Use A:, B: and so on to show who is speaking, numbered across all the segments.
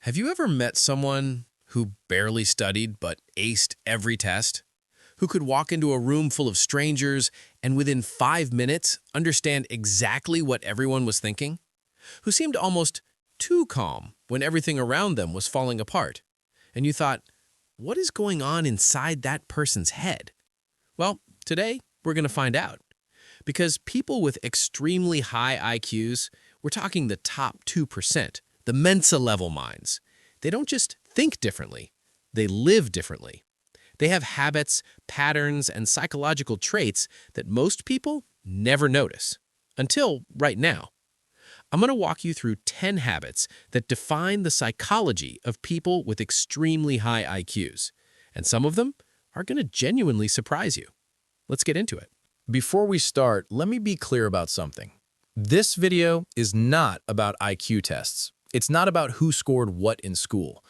A: Have you ever met someone who barely studied but aced every test? Who could walk into a room full of strangers and within 5 minutes understand exactly what everyone was thinking? Who seemed almost too calm when everything around them was falling apart? And you thought, what is going on inside that person's head? Well, today we're going to find out. Because people with extremely high IQs, we're talking the top 2%, the Mensa level minds. They don't just think differently, they live differently. They have habits, patterns, and psychological traits that most people never notice, until right now. I'm going to walk you through 10 habits that define the psychology of people with extremely high IQs, and some of them are going to genuinely surprise you. Let's get into it.
B: Before we start, let me be clear about something. This video is not about IQ tests. It's not about who scored what in school.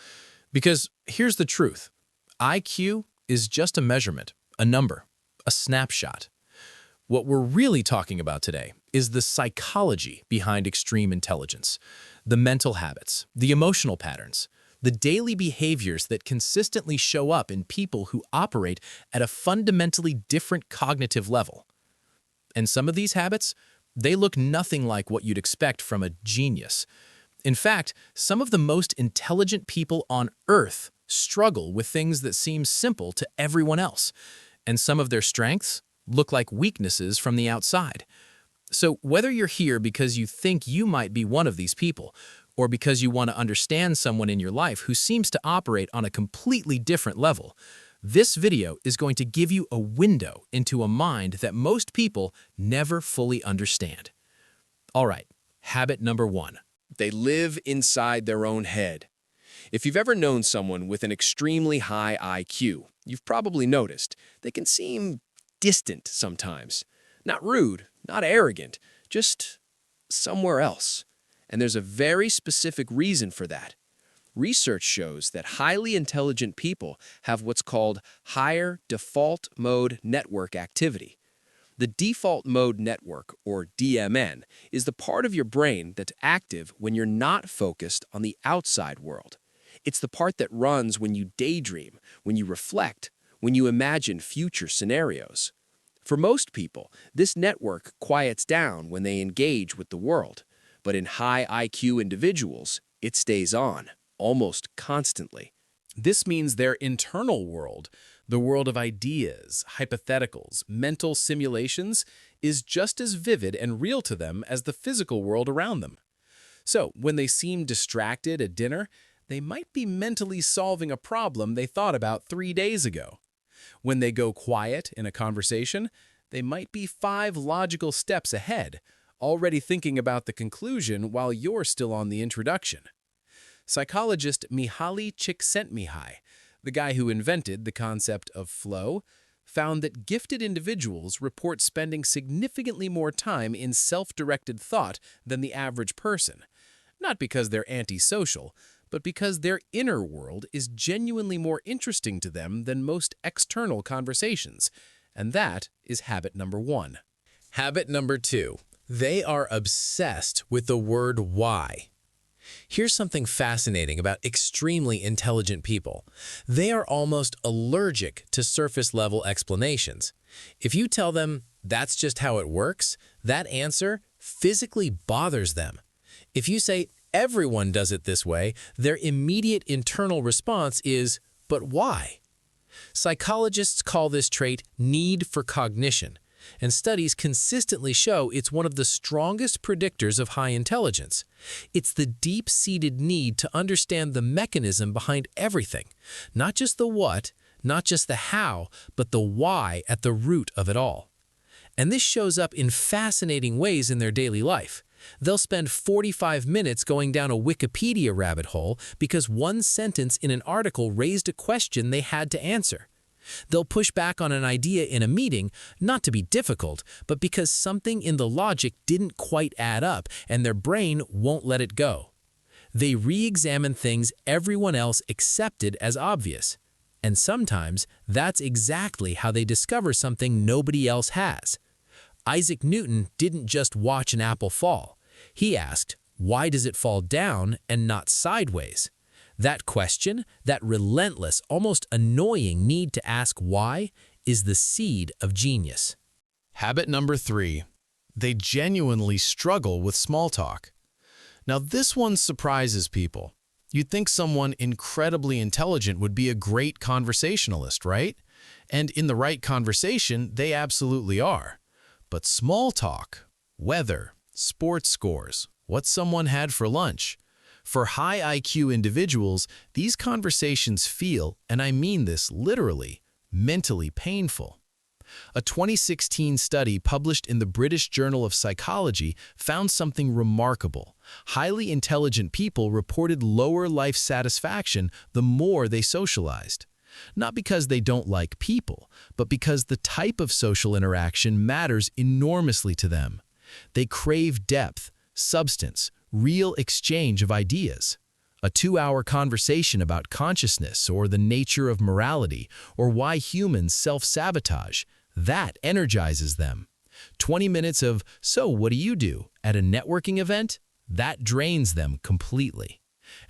B: Because here's the truth. IQ is just a measurement, a number, a snapshot. What we're really talking about today is the psychology behind extreme intelligence, the mental habits, the emotional patterns, the daily behaviors that consistently show up in people who operate at a fundamentally different cognitive level. And some of these habits, they look nothing like what you'd expect from a genius. In fact, some of the most intelligent people on Earth struggle with things that seem simple to everyone else, and some of their strengths look like weaknesses from the outside. So whether you're here because you think you might be one of these people, or because you want to understand someone in your life who seems to operate on a completely different level, this video is going to give you a window into a mind that most people never fully understand. All right, habit number 1.
A: They live inside their own head. If you've ever known someone with an extremely high IQ, you've probably noticed they can seem distant sometimes. Not rude, not arrogant, just somewhere else. And there's a very specific reason for that. Research shows that highly intelligent people have what's called higher default mode network activity. The default mode network, or DMN, is the part of your brain that's active when you're not focused on the outside world. It's the part that runs when you daydream, when you reflect, when you imagine future scenarios. For most people, this network quiets down when they engage with the world, but in high IQ individuals, it stays on, almost constantly. This means their internal world, the world of ideas, hypotheticals, mental simulations, is just as vivid and real to them as the physical world around them. So, when they seem distracted at dinner, they might be mentally solving a problem they thought about 3 days ago. When they go quiet in a conversation, they might be 5 logical steps ahead, already thinking about the conclusion while you're still on the introduction. Psychologist Mihaly Csikszentmihalyi, the guy who invented the concept of flow, found that gifted individuals report spending significantly more time in self-directed thought than the average person. Not because they're antisocial, but because their inner world is genuinely more interesting to them than most external conversations. And that is habit number 1. Habit number 2. They are obsessed with the word why. Here's something fascinating about extremely intelligent people. They are almost allergic to surface-level explanations. If you tell them, that's just how it works, that answer physically bothers them. If you say, everyone does it this way, their immediate internal response is, but why? Psychologists call this trait need for cognition, and studies consistently show it's one of the strongest predictors of high intelligence. It's the deep-seated need to understand the mechanism behind everything, not just the what, not just the how, but the why at the root of it all. And this shows up in fascinating ways in their daily life. They'll spend 45 minutes going down a Wikipedia rabbit hole because one sentence in an article raised a question they had to answer. They'll push back on an idea in a meeting, not to be difficult, but because something in the logic didn't quite add up and their brain won't let it go. They re-examine things everyone else accepted as obvious. And sometimes that's exactly how they discover something nobody else has. Isaac Newton didn't just watch an apple fall. He asked, why does it fall down and not sideways?
B: That question, that relentless, almost annoying need to ask why, is the seed of genius. Habit number 3. They genuinely struggle with small talk. Now, this one surprises people. You'd think someone incredibly intelligent would be a great conversationalist, right? And in the right conversation, they absolutely are. But small talk, weather, sports scores, what someone had for lunch. For high IQ individuals, these conversations feel, and I mean this literally, mentally painful. A 2016 study published in the British Journal of Psychology found something remarkable. Highly intelligent people reported lower life satisfaction the more they socialized. Not because they don't like people, but because the type of social interaction matters enormously to them. They crave depth, substance, real exchange of ideas. A 2-hour conversation about consciousness or the nature of morality or why humans self-sabotage, that energizes them. 20 minutes of, "So what do you do?" at a networking event, that drains them completely.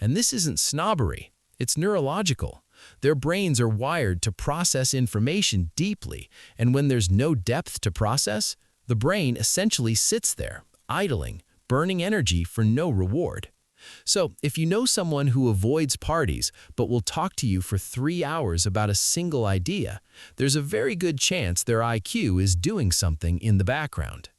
B: And this isn't snobbery, it's neurological. Their brains are wired to process information deeply, and when there's no depth to process, the brain essentially sits there, idling, burning energy for no reward. So, if you know someone who avoids parties but will talk to you for 3 hours about a single idea, there's a very good chance their IQ is doing something in the background.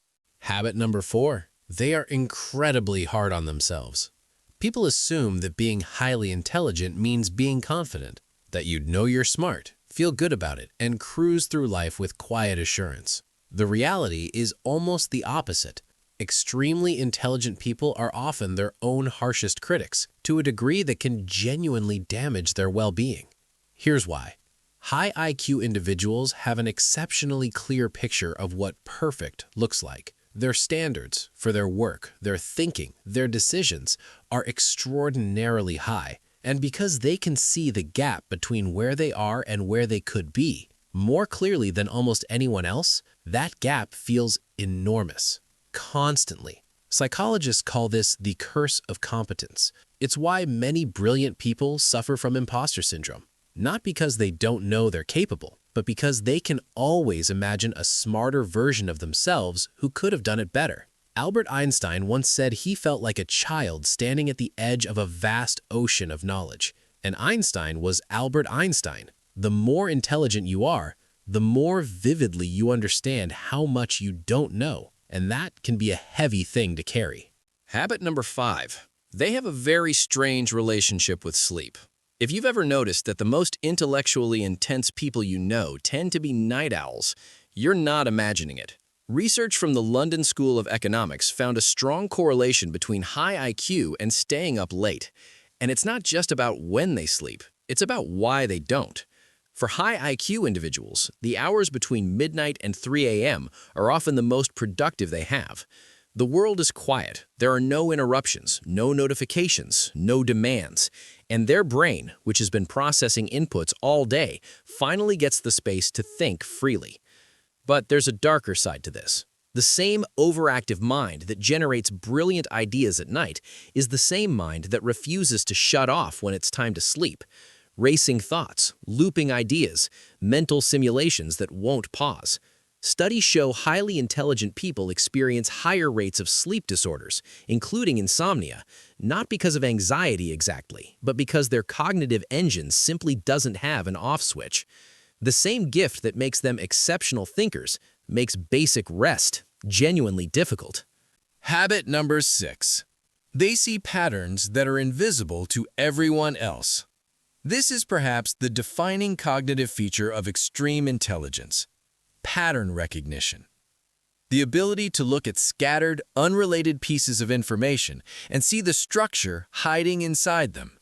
C: Habit number 4. They are incredibly hard on themselves. People assume that being highly intelligent means being confident, that you'd know you're smart, feel good about it, and cruise through life with quiet assurance. The reality is almost the opposite. Extremely intelligent people are often their own harshest critics, to a degree that can genuinely damage their well-being. Here's why. High IQ individuals have an exceptionally clear picture of what perfect looks like. Their standards for their work, their thinking, their decisions are extraordinarily high, and because they can see the gap between where they are and where they could be more clearly than almost anyone else, that gap feels enormous. Constantly. Psychologists call this the curse of competence. It's why many brilliant people suffer from imposter syndrome. Not because they don't know they're capable, but because they can always imagine a smarter version of themselves who could have done it better. Albert Einstein once said he felt like a child standing at the edge of a vast ocean of knowledge. And Einstein was Albert Einstein. The more intelligent you are, the more vividly you understand how much you don't know. And that can be a heavy thing to carry.
A: Habit number 5. They have a very strange relationship with sleep. If you've ever noticed that the most intellectually intense people you know tend to be night owls, you're not imagining it. Research from the London School of Economics found a strong correlation between high IQ and staying up late. And it's not just about when they sleep, it's about why they don't. For high IQ individuals, the hours between midnight and 3 a.m. are often the most productive they have. The world is quiet, there are no interruptions, no notifications, no demands, and their brain, which has been processing inputs all day, finally gets the space to think freely. But there's a darker side to this. The same overactive mind that generates brilliant ideas at night is the same mind that refuses to shut off when it's time to sleep. Racing thoughts, looping ideas, mental simulations that won't pause. Studies show highly intelligent people experience higher rates of sleep disorders, including insomnia, not because of anxiety exactly, but because their cognitive engine simply doesn't have an off switch. The same gift that makes them exceptional thinkers makes basic rest genuinely difficult.
B: Habit number 6. They see patterns that are invisible to everyone else. This is perhaps the defining cognitive feature of extreme intelligence: pattern recognition. The ability to look at scattered, unrelated pieces of information and see the structure hiding inside them.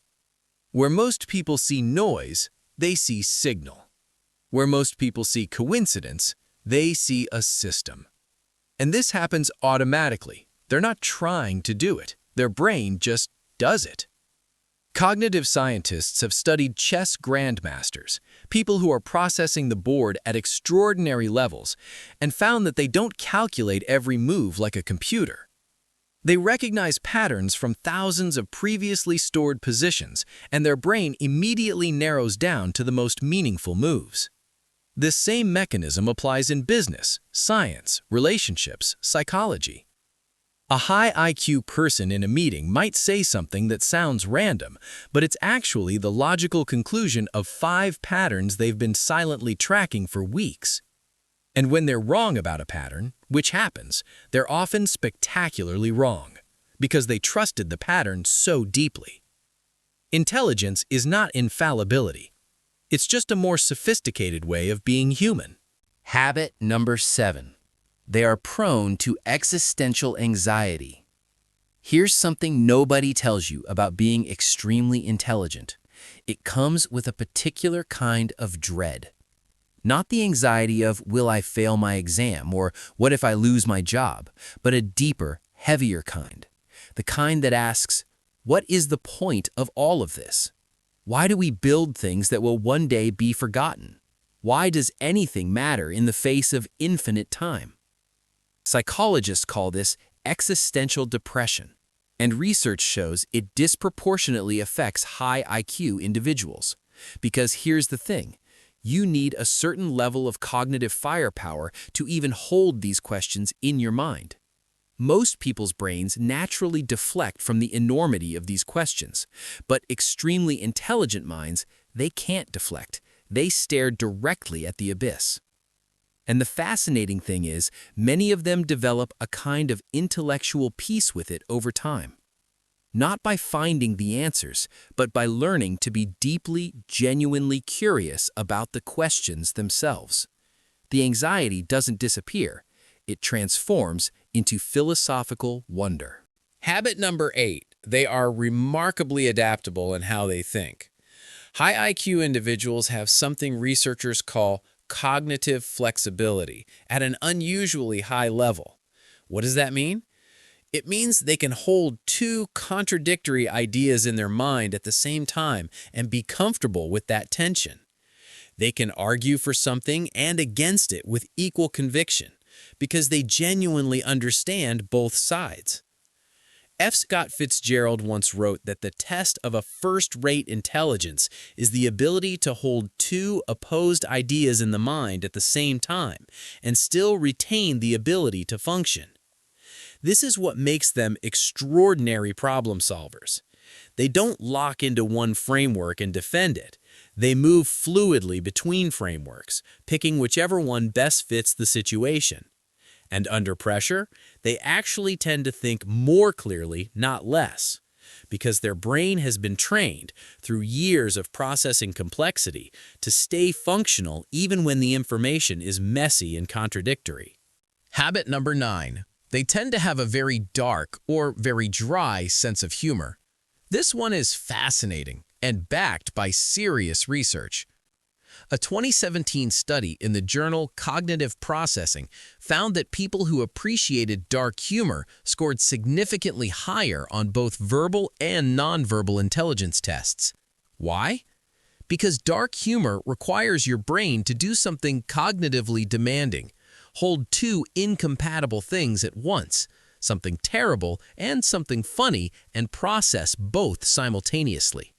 B: Where most people see noise, they see signal. Where most people see coincidence, they see a system. And this happens automatically. They're not trying to do it. Their brain just does it. Cognitive scientists have studied chess grandmasters, people who are processing the board at extraordinary levels, and found that they don't calculate every move like a computer. They recognize patterns from thousands of previously stored positions, and their brain immediately narrows down to the most meaningful moves. This same mechanism applies in business, science, relationships, psychology. A high IQ person in a meeting might say something that sounds random, but it's actually the logical conclusion of 5 patterns they've been silently tracking for weeks. And when they're wrong about a pattern, which happens, they're often spectacularly wrong, because they trusted the pattern so deeply. Intelligence is not infallibility. It's just a more sophisticated way of being human.
D: Habit number 7. They are prone to existential anxiety. Here's something nobody tells you about being extremely intelligent. It comes with a particular kind of dread. Not the anxiety of, will I fail my exam, or what if I lose my job, but a deeper, heavier kind. The kind that asks, what is the point of all of this? Why do we build things that will one day be forgotten? Why does anything matter in the face of infinite time? Psychologists call this existential depression, and research shows it disproportionately affects high IQ individuals. Because here's the thing, you need a certain level of cognitive firepower to even hold these questions in your mind. Most people's brains naturally deflect from the enormity of these questions, but extremely intelligent minds, they can't deflect. They stare directly at the abyss. And the fascinating thing is, many of them develop a kind of intellectual peace with it over time. Not by finding the answers, but by learning to be deeply, genuinely curious about the questions themselves. The anxiety doesn't disappear. It transforms into philosophical wonder.
B: Habit number 8. They are remarkably adaptable in how they think. High IQ individuals have something researchers call cognitive flexibility at an unusually high level. What does that mean? It means they can hold 2 contradictory ideas in their mind at the same time and be comfortable with that tension. They can argue for something and against it with equal conviction because they genuinely understand both sides. F. Scott Fitzgerald once wrote that the test of a first-rate intelligence is the ability to hold 2 opposed ideas in the mind at the same time and still retain the ability to function. This is what makes them extraordinary problem solvers. They don't lock into one framework and defend it. They move fluidly between frameworks, picking whichever one best fits the situation. And under pressure, they actually tend to think more clearly, not less, because their brain has been trained through years of processing complexity to stay functional even when the information is messy and contradictory. Habit number 9. They tend to have a very dark or very dry sense of humor. This one is fascinating and backed by serious research. A 2017 study in the journal Cognitive Processing found that people who appreciated dark humor scored significantly higher on both verbal and nonverbal intelligence tests. Why? Because dark humor requires your brain to do something cognitively demanding, hold 2 incompatible things at once, something terrible and something funny, and process both simultaneously.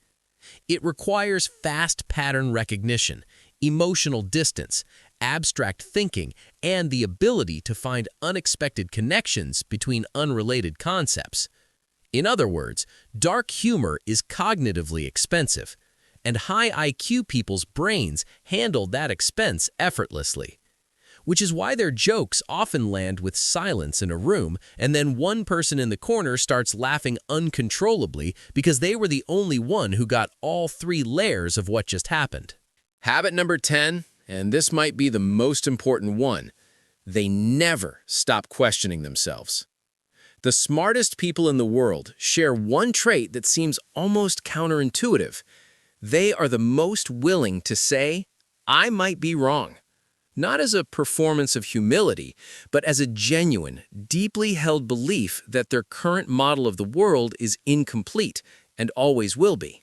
B: It requires fast pattern recognition, emotional distance, abstract thinking, and the ability to find unexpected connections between unrelated concepts. In other words, dark humor is cognitively expensive, and high IQ people's brains handle that expense effortlessly. Which is why their jokes often land with silence in a room, and then one person in the corner starts laughing uncontrollably because they were the only one who got all 3 layers of what just happened. Habit number 10, and this might be the most important one, they never stop questioning themselves. The smartest people in the world share one trait that seems almost counterintuitive. They are the most willing to say, I might be wrong. Not as a performance of humility, but as a genuine, deeply held belief that their current model of the world is incomplete and always will be.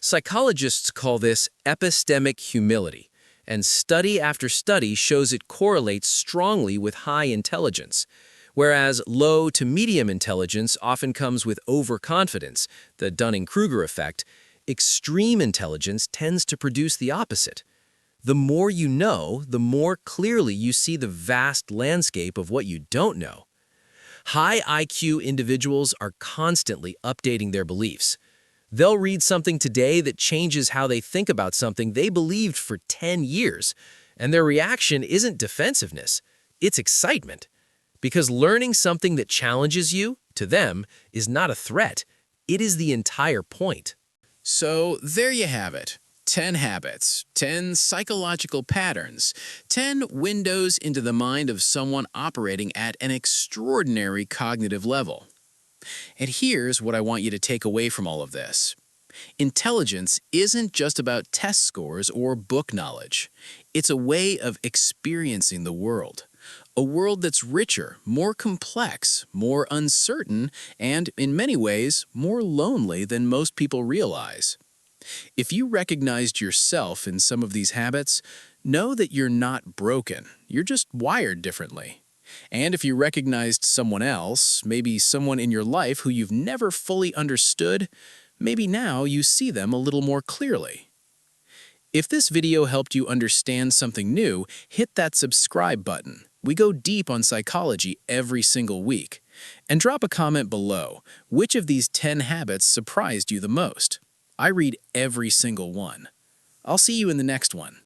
B: Psychologists call this epistemic humility, and study after study shows it correlates strongly with high intelligence,
A: Whereas low to medium intelligence often comes with overconfidence, the Dunning-Kruger effect, extreme intelligence tends to produce the opposite. The more you know, the more clearly you see the vast landscape of what you don't know. High IQ individuals are constantly updating their beliefs. They'll read something today that changes how they think about something they believed for 10 years, and their reaction isn't defensiveness, it's excitement. Because learning something that challenges you, to them, is not a threat. It is the entire point.
B: So there you have it. 10 habits, 10 psychological patterns, 10 windows into the mind of someone operating at an extraordinary cognitive level. And here's what I want you to take away from all of this. Intelligence isn't just about test scores or book knowledge. It's a way of experiencing the world. A world that's richer, more complex, more uncertain, and, in many ways, more lonely than most people realize. If you recognized yourself in some of these habits, know that you're not broken. You're just wired differently. And if you recognized someone else, maybe someone in your life who you've never fully understood, maybe now you see them a little more clearly. If this video helped you understand something new, hit that subscribe button. We go deep on psychology every single week. And drop a comment below. Which of these 10 habits surprised you the most? I read every single one. I'll see you in the next one.